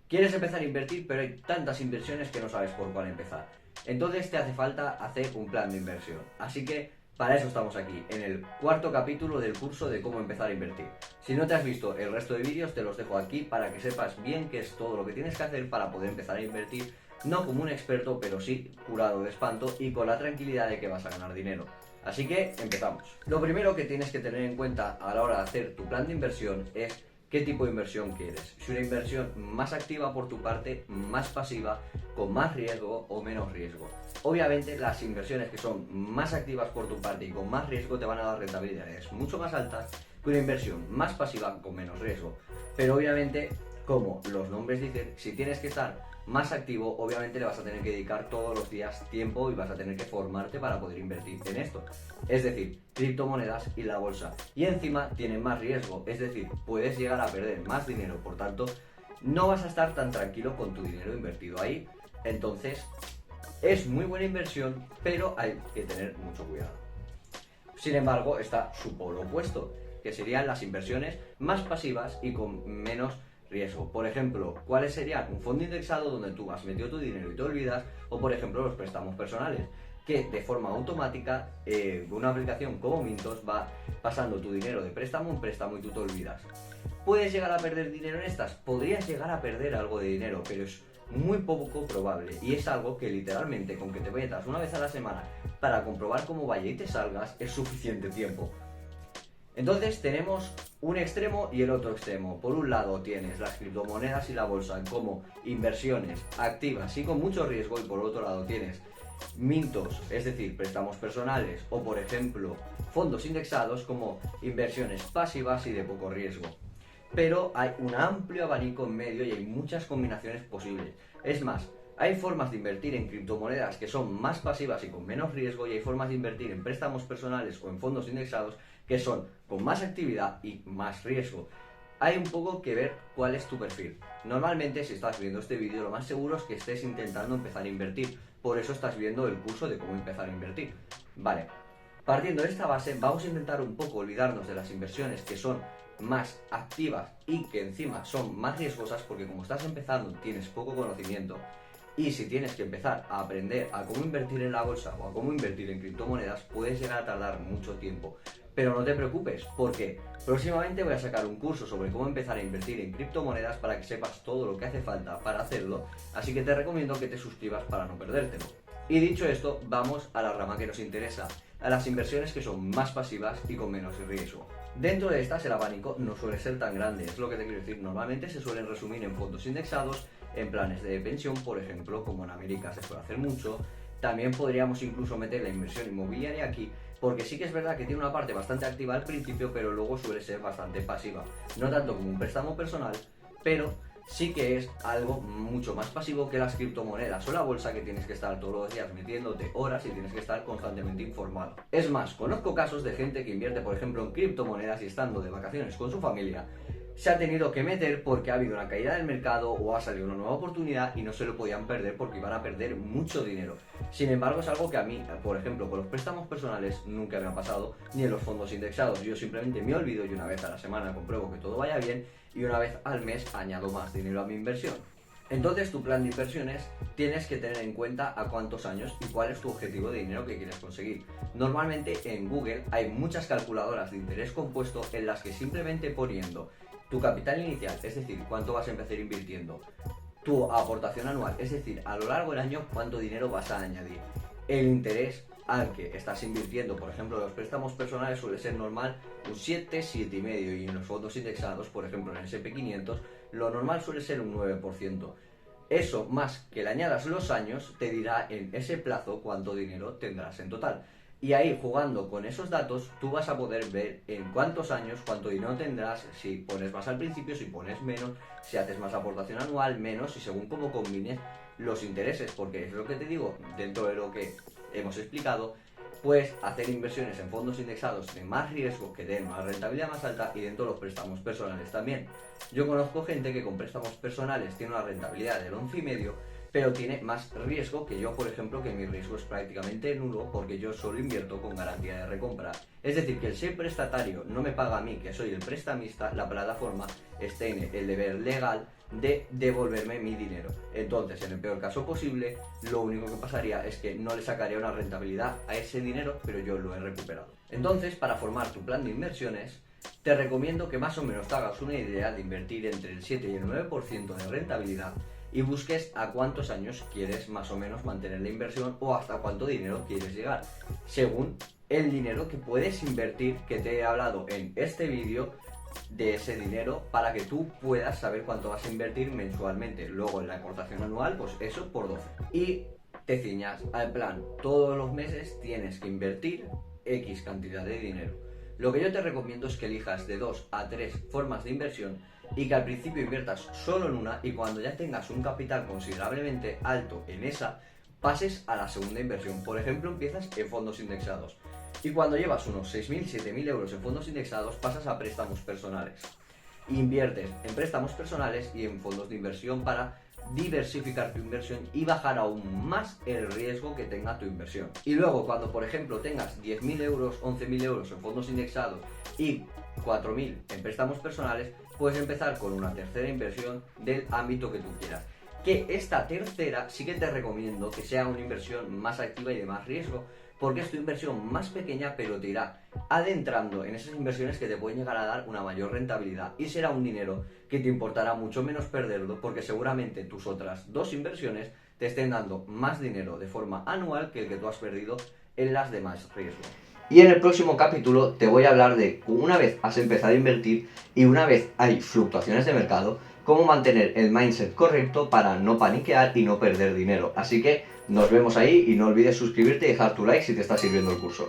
Quieres empezar a invertir, pero hay tantas inversiones que no sabes por cuál empezar. Entonces te hace falta hacer un plan de inversión. Así que para eso estamos aquí, en el cuarto capítulo del curso de cómo empezar a invertir. Si no te has visto el resto de vídeos, te los dejo aquí para que sepas bien qué es todo lo que tienes que hacer para poder empezar a invertir, no como un experto, pero sí curado de espanto y con la tranquilidad de que vas a ganar dinero. Así que empezamos. Lo primero que tienes que tener en cuenta a la hora de hacer tu plan de inversión es qué tipo de inversión quieres. Si una inversión más activa por tu parte, más pasiva, con más riesgo o menos riesgo. Obviamente las inversiones que son más activas por tu parte y con más riesgo te van a dar rentabilidades mucho más altas que una inversión más pasiva con menos riesgo. Pero obviamente, como los nombres dicen, si tienes que estar más activo, obviamente le vas a tener que dedicar todos los días tiempo y vas a tener que formarte para poder invertir en esto. Es decir, criptomonedas y la bolsa. Y encima tienen más riesgo, es decir, puedes llegar a perder más dinero, por tanto, no vas a estar tan tranquilo con tu dinero invertido ahí. Entonces, es muy buena inversión, pero hay que tener mucho cuidado. Sin embargo, está su polo opuesto, que serían las inversiones más pasivas y con menos riesgo. Por ejemplo, ¿cuáles serían? Un fondo indexado donde tú has metido tu dinero y te olvidas, o por ejemplo los préstamos personales, que de forma automática, una aplicación como Mintos va pasando tu dinero de préstamo en préstamo y tú te olvidas. ¿Puedes llegar a perder dinero en estas? Podrías llegar a perder algo de dinero, pero es muy poco probable y es algo que literalmente con que te metas una vez a la semana para comprobar cómo vaya y te salgas es suficiente tiempo. Entonces tenemos un extremo y el otro extremo. Por un lado tienes las criptomonedas y la bolsa como inversiones activas y con mucho riesgo, y por otro lado tienes Mintos, es decir, préstamos personales, o por ejemplo fondos indexados como inversiones pasivas y de poco riesgo. Pero hay un amplio abanico en medio y hay muchas combinaciones posibles. Es más, hay formas de invertir en criptomonedas que son más pasivas y con menos riesgo, y hay formas de invertir en préstamos personales o en fondos indexados que son con más actividad y más riesgo. Hay un poco que ver cuál es tu perfil. Normalmente, si estás viendo este vídeo, lo más seguro es que estés intentando empezar a invertir. Por eso estás viendo el curso de cómo empezar a invertir. Vale, partiendo de esta base, vamos a intentar un poco olvidarnos de las inversiones que son más activas y que encima son más riesgosas, porque como estás empezando tienes poco conocimiento. Y si tienes que empezar a aprender a cómo invertir en la bolsa o a cómo invertir en criptomonedas, puedes llegar a tardar mucho tiempo. Pero no te preocupes, porque próximamente voy a sacar un curso sobre cómo empezar a invertir en criptomonedas para que sepas todo lo que hace falta para hacerlo, así que te recomiendo que te suscribas para no perdértelo. Y dicho esto, vamos a la rama que nos interesa, a las inversiones que son más pasivas y con menos riesgo. Dentro de estas el abanico no suele ser tan grande, es lo que te quiero decir. Normalmente se suelen resumir en fondos indexados, en planes de pensión, por ejemplo, como en América se suele hacer mucho. También podríamos incluso meter la inversión inmobiliaria aquí, porque sí que es verdad que tiene una parte bastante activa al principio, pero luego suele ser bastante pasiva. No tanto como un préstamo personal, pero sí que es algo mucho más pasivo que las criptomonedas o la bolsa, que tienes que estar todos los días metiéndote horas y tienes que estar constantemente informado. Es más, conozco casos de gente que invierte, por ejemplo, en criptomonedas y estando de vacaciones con su familia, se ha tenido que meter porque ha habido una caída del mercado o ha salido una nueva oportunidad y no se lo podían perder porque iban a perder mucho dinero. Sin embargo, es algo que a mí, por ejemplo, con los préstamos personales nunca me ha pasado, ni en los fondos indexados. Yo simplemente me olvido y una vez a la semana compruebo que todo vaya bien y una vez al mes añado más dinero a mi inversión. Entonces, tu plan de inversiones tienes que tener en cuenta a cuántos años y cuál es tu objetivo de dinero que quieres conseguir. Normalmente en Google hay muchas calculadoras de interés compuesto en las que simplemente poniendo tu capital inicial, es decir, cuánto vas a empezar invirtiendo, tu aportación anual, es decir, a lo largo del año cuánto dinero vas a añadir, el interés al que estás invirtiendo, por ejemplo, los préstamos personales suele ser normal un 7, 7,5, y en los fondos indexados, por ejemplo, en el S&P 500, lo normal suele ser un 9%. Eso, más que le añadas los años, te dirá en ese plazo cuánto dinero tendrás en total. Y ahí, jugando con esos datos, tú vas a poder ver en cuántos años, cuánto dinero tendrás, si pones más al principio, si pones menos, si haces más aportación anual, menos, y según cómo combines los intereses, porque es lo que te digo, dentro de lo que hemos explicado, pues hacer inversiones en fondos indexados de más riesgo que den una rentabilidad más alta, y dentro de los préstamos personales también. Yo conozco gente que con préstamos personales tiene una rentabilidad del 11,5, pero tiene más riesgo que yo, por ejemplo, que mi riesgo es prácticamente nulo porque yo solo invierto con garantía de recompra. Es decir, que el ser prestatario no me paga a mí, que soy el prestamista, la plataforma tiene el deber legal de devolverme mi dinero. Entonces, en el peor caso posible, lo único que pasaría es que no le sacaría una rentabilidad a ese dinero, pero yo lo he recuperado. Entonces, para formar tu plan de inversiones, te recomiendo que más o menos te hagas una idea de invertir entre el 7 y el 9% de rentabilidad y busques a cuántos años quieres más o menos mantener la inversión o hasta cuánto dinero quieres llegar, según el dinero que puedes invertir, que te he hablado en este vídeo de ese dinero, para que tú puedas saber cuánto vas a invertir mensualmente. Luego en la aportación anual, pues eso por 12. Y te ciñas al plan, todos los meses tienes que invertir X cantidad de dinero. Lo que yo te recomiendo es que elijas de 2 a 3 formas de inversión y que al principio inviertas solo en una, y cuando ya tengas un capital considerablemente alto en esa, pases a la segunda inversión. Por ejemplo, empiezas en fondos indexados y cuando llevas unos 6.000, 7.000 euros en fondos indexados, pasas a préstamos personales. Inviertes en préstamos personales y en fondos de inversión para diversificar tu inversión y bajar aún más el riesgo que tenga tu inversión. Y luego, cuando por ejemplo tengas 10.000 euros, 11.000 euros en fondos indexados y 4.000 en préstamos personales, puedes empezar con una tercera inversión del ámbito que tú quieras. Que esta tercera sí que te recomiendo que sea una inversión más activa y de más riesgo, porque es tu inversión más pequeña, pero te irá adentrando en esas inversiones que te pueden llegar a dar una mayor rentabilidad, y será un dinero que te importará mucho menos perderlo, porque seguramente tus otras dos inversiones te estén dando más dinero de forma anual que el que tú has perdido en las de más riesgo. Y en el próximo capítulo te voy a hablar de, una vez has empezado a invertir y una vez hay fluctuaciones de mercado, cómo mantener el mindset correcto para no paniquear y no perder dinero. Así que nos vemos ahí y no olvides suscribirte y dejar tu like si te está sirviendo el curso.